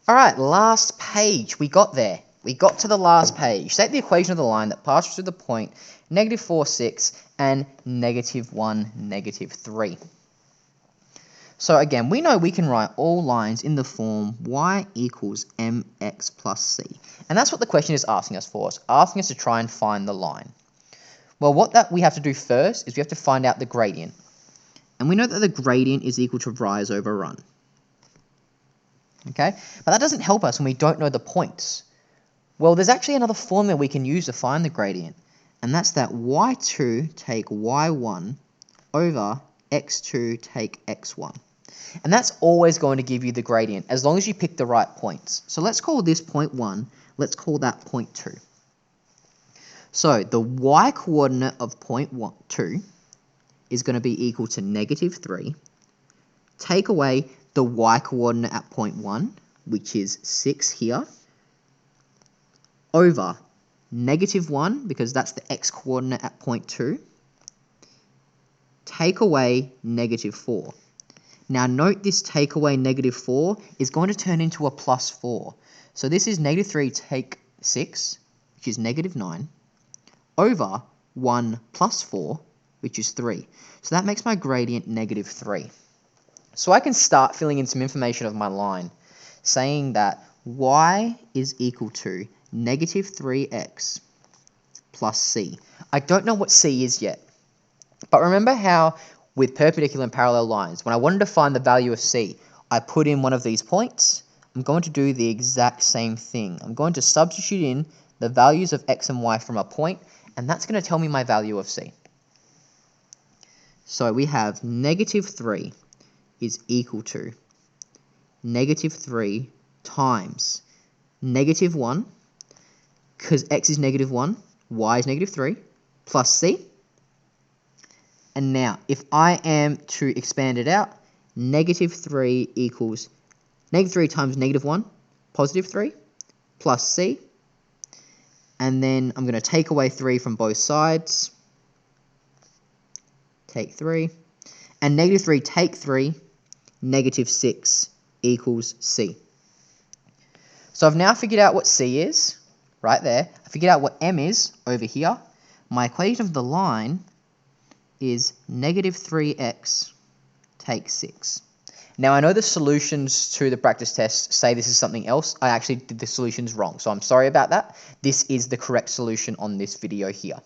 All right, last page. We got there. We got to the last page. State the equation of the line that passes through the point -4, 6 and -1, -3. So again, we know we can write all lines in the form y equals mx plus c. And that's what the question is asking us for. It's asking us to try and find the line. Well, what we have to do first is we have to find out the gradient. And we know that the gradient is equal to rise over run. Okay, but that doesn't help us when we don't know the points. Well, there's actually another formula we can use to find the gradient, and that's that y2 take y1 over x2 take x1. And that's always going to give you the gradient as long as you pick the right points. So let's call this point 1, let's call that point 2. So the y coordinate of point 2 is going to be equal to -3. Take away the y coordinate at point 1, which is 6 here, over -1, because that's the x coordinate at point 2, take away -4. Now note this take away -4 is going to turn into a +4. So this is -3 take 6, which is -9, over 1 plus 4, which is 3. So that makes my gradient -3. So I can start filling in some information of my line, saying that y is equal to -3x plus c. I don't know what c is yet, but remember how with perpendicular and parallel lines, when I wanted to find the value of c, I put in one of these points. I'm going to do the exact same thing. I'm going to substitute in the values of x and y from a point, and that's going to tell me my value of c. So we have -3 is equal to -3 times -1, because x is -1, y is -3, plus c. And now, if I am to expand it out, -3 equals -3 times -1, +3, plus c. And then I'm going to take away 3 from both sides. Take 3. And -3 take 3, -6 equals c. So I've now figured out what c is, right there. I figured out what m is over here. My equation of the line is -3x take 6. Now I know the solutions to the practice test say this is something else. I actually did the solutions wrong, so I'm sorry about that. This is the correct solution on this video here.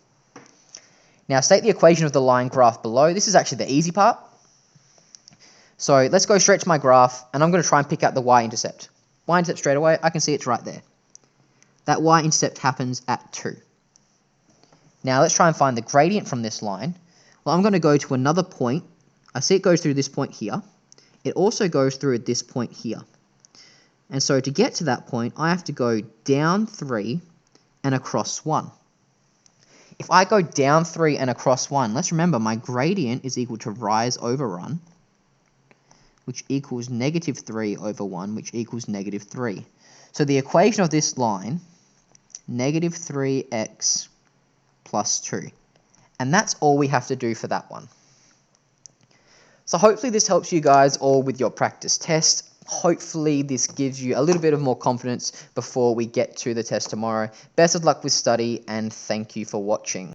Now state the equation of the line graph below. This is actually the easy part. So let's go straight to my graph, and I'm going to try and pick out the y-intercept. Y-intercept straight away, I can see it's right there. That y-intercept happens at 2. Now let's try and find the gradient from this line. Well, I'm going to go to another point. I see it goes through this point here. It also goes through at this point here. And so to get to that point, I have to go down 3 and across 1. If I go down 3 and across 1, let's remember my gradient is equal to rise over run, which equals -3 over 1, which equals -3. So the equation of this line, -3x plus 2. And that's all we have to do for that one. So hopefully this helps you guys all with your practice test. Hopefully this gives you a little bit of more confidence before we get to the test tomorrow. Best of luck with study, and thank you for watching.